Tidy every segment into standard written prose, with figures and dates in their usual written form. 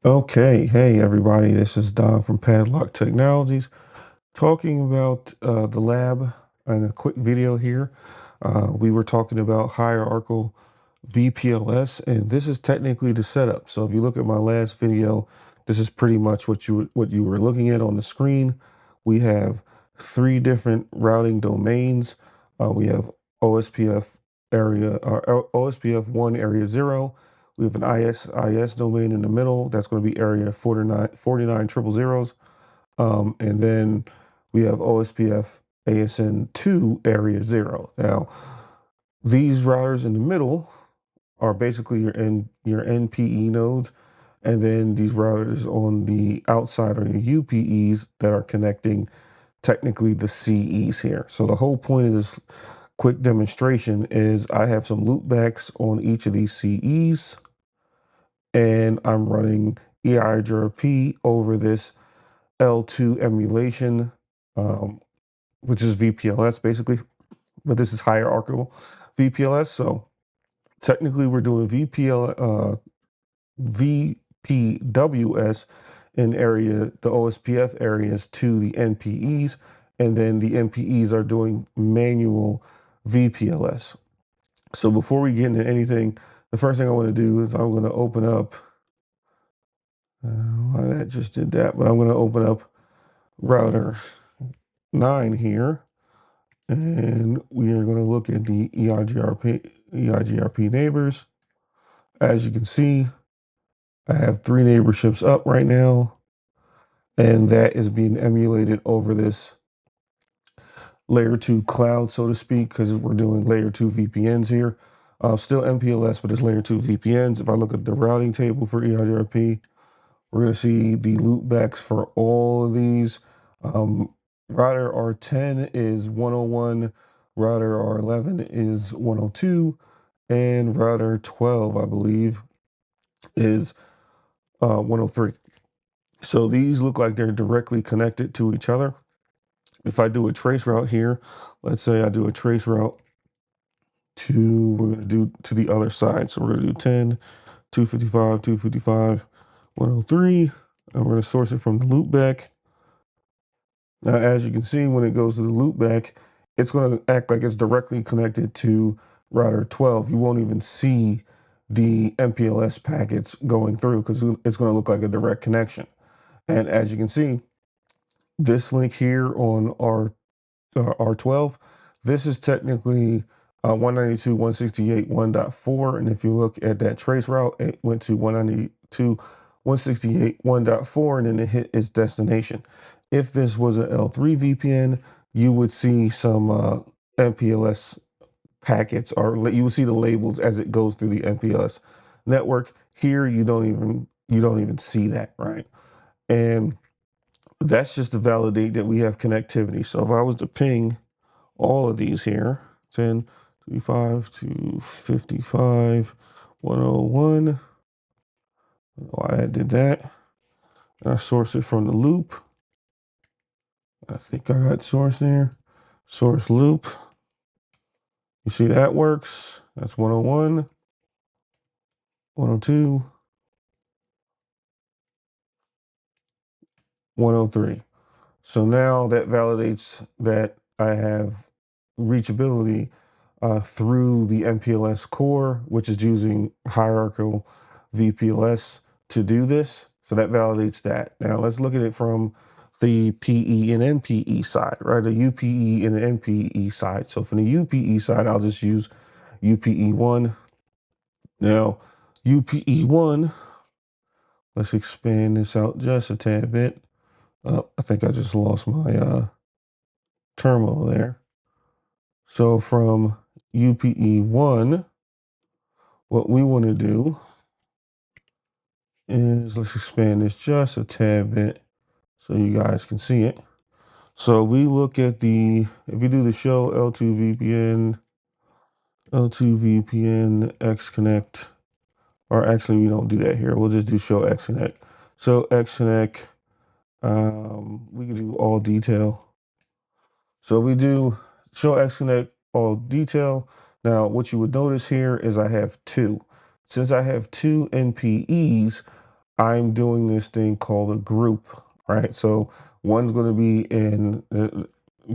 Okay, hey everybody, this is Don from Padlock Technologies talking about the lab and a quick video here. We were talking about hierarchical VPLS, and this is technically the setup. So if you look at my last video, this is pretty much what you were looking at on the screen. We have three different routing domains. We have OSPF OSPF 1 area 0. We have an IS domain in the middle. That's going to be area 49,000. And then we have OSPF ASN 2 area 0. Now, these routers in the middle are basically your NPE nodes, and then these routers on the outside are your UPEs that are connecting technically the CEs here. So the whole point of this quick demonstration is I have some loopbacks on each of these CEs, and I'm running EIGRP over this L2 emulation, um, which is VPLS basically, but this is hierarchical VPLS. So technically we're doing VPWS in the OSPF areas to the NPEs, and then the NPEs are doing manual VPLS. So before we get into anything, the first thing I want to do is I'm going to open up, that just did that, but I'm going to open up router 9 here, and we are going to look at the EIGRP neighbors. As you can see, I have 3 neighborships up right now, and that is being emulated over this layer 2 cloud, so to speak, because we're doing layer 2 VPNs here. Still MPLS, but it's layer 2 VPNs. If I look at the routing table for EIGRP, we're going to see the loopbacks for all of these. Router R10 is 101, router R11 is 102, and router 12, I believe, is 103. So these look like they're directly connected to each other. If I do a trace route here, let's say I do a trace route we're going to do to the other side. So we're going to do 10, 255, 255, 103, and we're going to source it from the loopback. Now, as you can see, when it goes to the loopback, it's going to act like it's directly connected to router 12. You won't even see the MPLS packets going through because it's going to look like a direct connection. And as you can see, this link here on R12, this is technically 192.168.1.4. And if you look at that trace route, it went to 192.168.1.4, and then it hit its destination. If this was an L3 VPN, you would see some MPLS packets, or you will see the labels as it goes through the MPLS network. Here, you don't even see that, right? And that's just to validate that we have connectivity. So if I was to ping all of these here, 10, 25 to 55, 101, why I did that. I source it from the loop. I think I got source there. Source loop. You see that works. That's 101, 102, 103. So now that validates that I have reachability through the MPLS core, which is using hierarchical VPLS to do this. So that validates that. Now let's look at it from the PE and NPE side, right? The UPE and the NPE side. So from the UPE side, I'll just use UPE1. Now, UPE1, let's expand this out just a tad bit. I think I just lost my terminal there. So from UPE1, what we want to do is let's expand this just a tad bit so you guys can see it. So we look at if you do the show L2 VPN XConnect, or actually we don't do that here. We'll just do show XConnect. So XConnect, we can do all detail. So we do show XConnect all detail. Now, what you would notice here is I have 2. Since I have 2 NPEs, I'm doing this thing called a group, right? So one's going to be in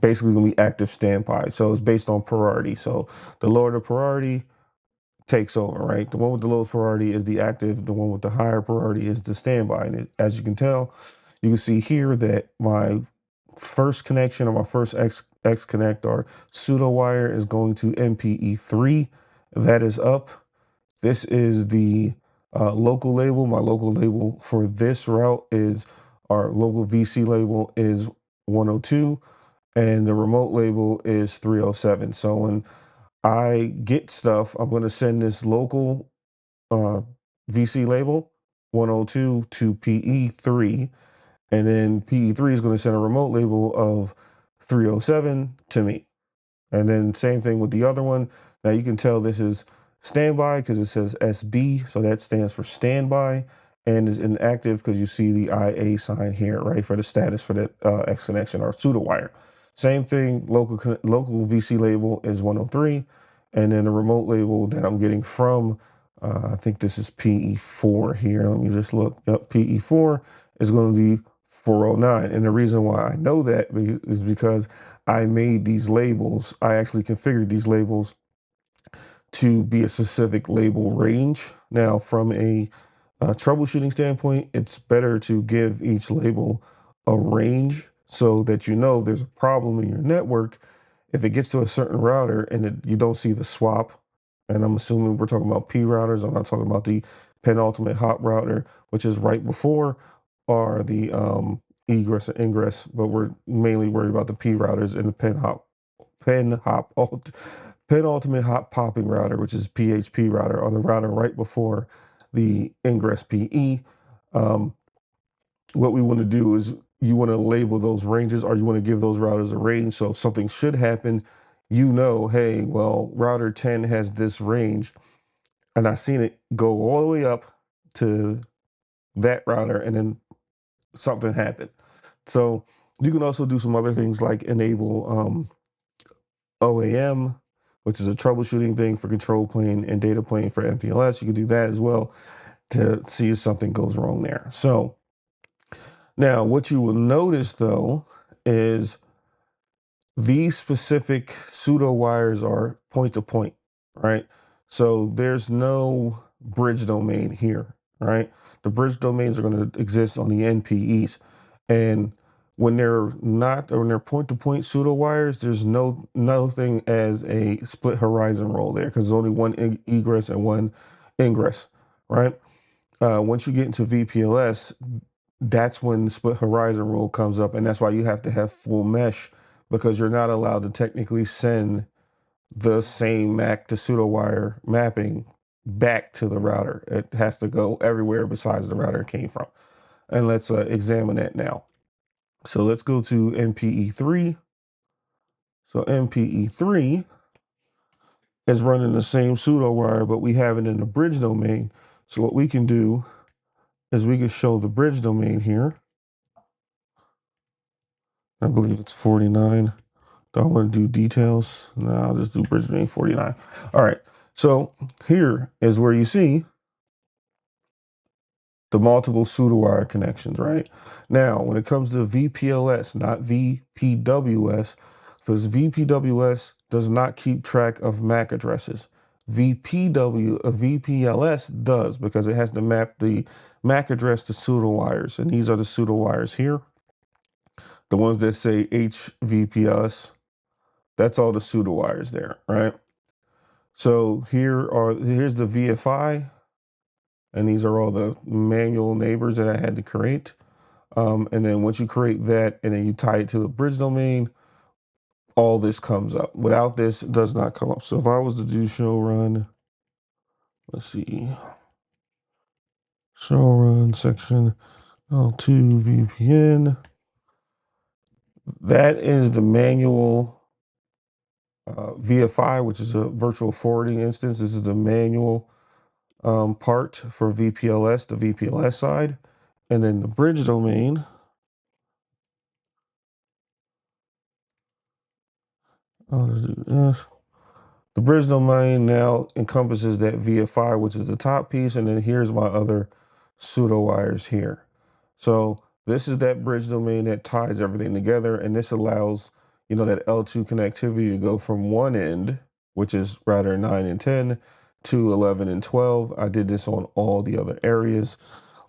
basically going to be active standby. So it's based on priority. So the lower the priority takes over, right? The one with the lowest priority is the active. The one with the higher priority is the standby. And as you can tell, you can see here that my first connection or my first X connect or pseudo wire is going to MPE3. That is up. This is the local label. My local label for this route is our local VC label is 102, and the remote label is 307. So when I get stuff, I'm going to send this local uh, VC label 102 to PE3, and then PE3 is going to send a remote label of 307 to me. And then same thing with the other one. Now you can tell this is standby because it says SB, so that stands for standby, and is inactive because you see the IA sign here, right, for the status for that X connection or pseudo wire. Same thing, local VC label is 103, and then the remote label that I'm getting from, I think this is PE4 here. Let me just look up. PE4 is going to be 409, and the reason why I know that is because I made these labels. I actually configured these labels to be a specific label range. Now, from a troubleshooting standpoint, it's better to give each label a range so that you know if there's a problem in your network. If it gets to a certain router and you don't see the swap, and I'm assuming we're talking about P routers, I'm not talking about the penultimate hop router, which is right before, or the egress and ingress, but we're mainly worried about the P routers and the penultimate hop popping router, which is PHP router, on the router right before the ingress PE. Um, what we want to do is you want to label those ranges, or you want to give those routers a range. So if something should happen, you know, hey, well, router 10 has this range, and I've seen it go all the way up to that router, and then something happened. So you can also do some other things like enable OAM, which is a troubleshooting thing for control plane and data plane for MPLS. You can do that as well to see if something goes wrong there. So now what you will notice though is these specific pseudo wires are point to point, right? So there's no bridge domain here, right? The bridge domains are going to exist on the NPEs. And when they're not, or when they're point to point pseudo wires, there's nothing as a split horizon role there because there's only one egress and one ingress, right? Once you get into VPLS, that's when the split horizon rule comes up, and that's why you have to have full mesh, because you're not allowed to technically send the same MAC to pseudo wire mapping back to the router. It has to go everywhere besides the router it came from. And let's examine that now. So let's go to MPE3. So MPE3 is running the same pseudo wire, but we have it in the bridge domain. So what we can do is we can show the bridge domain here. I believe it's 49. Do I want to do details? No, I'll just do bridge domain 49. All right. So here is where you see the multiple pseudo wire connections, right? Now, when it comes to VPLS, not VPWS, because VPWS does not keep track of MAC addresses. VPLS does, because it has to map the MAC address to pseudo wires. And these are the pseudo wires here. The ones that say HVPLS, that's all the pseudo wires there, right? So here's the VFI, and these are all the manual neighbors that I had to create. And then once you create that and then you tie it to the bridge domain, all this comes up. Without this, it does not come up. So if I was to do show run, let's see, show run section L2 VPN, that is the manual VFI, which is a virtual forwarding instance. This is the manual part for VPLS, the VPLS side. And then the bridge domain, I'll just do this. The bridge domain now encompasses that VFI, which is the top piece. And then here's my other pseudo wires here. So this is that bridge domain that ties everything together, and this allows, you know, that L2 connectivity to go from one end, which is router 9 and 10, to 11 and 12. I did this on all the other areas.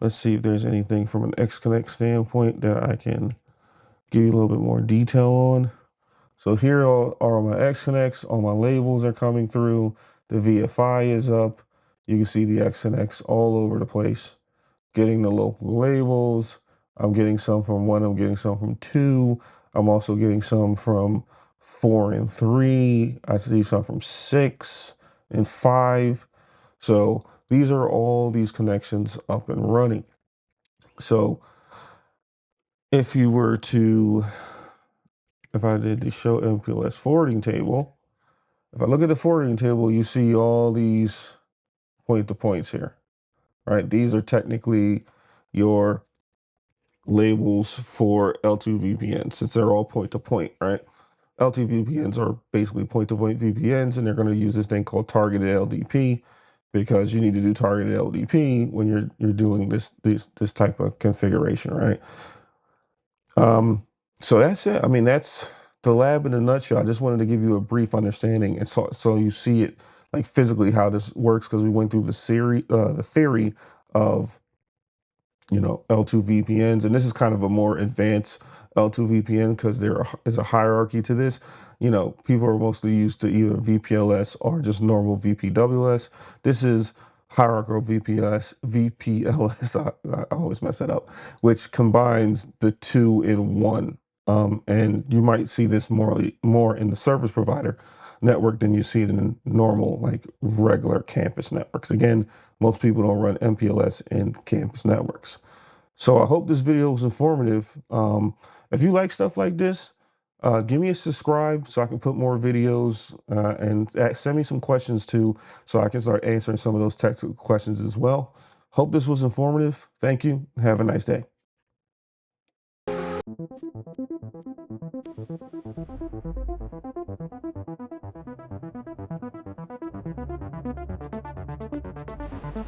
Let's see if there's anything from an X-Connect standpoint that I can give you a little bit more detail on. So here are my X-Connects, all my labels are coming through, the VFI is up, you can see the X-Connects all over the place, getting the local labels. I'm getting some from 1, I'm getting some from 2, I'm also getting some from 4 and 3, I see some from 6 and 5. So these are all these connections up and running. So if you were to, if I did the show MPLS forwarding table, if I look at the forwarding table, you see all these point to points here, right? These are technically your labels for L2 VPNs, since they're all point to point, right? L2 VPNs are basically point to point VPNs, and they're going to use this thing called targeted LDP, because you need to do targeted LDP when you're doing this type of configuration, right? So that's it. I mean, that's the lab in a nutshell. I just wanted to give you a brief understanding, and so you see it like physically how this works, because we went through the theory of, you know, L2 VPNs, and this is kind of a more advanced L2 VPN because there is a hierarchy to this. You know, people are mostly used to either VPLS or just normal VPWS. This is hierarchical VPLS. I always mess that up, which combines the two in one. And you might see this more in the service provider network than you see it in normal, like regular campus networks. Again, most people don't run MPLS in campus networks. So I hope this video was informative. If you like stuff like this, give me a subscribe so I can put more videos, and send me some questions too, so I can start answering some of those technical questions as well. Hope this was informative. Thank you. Have a nice day.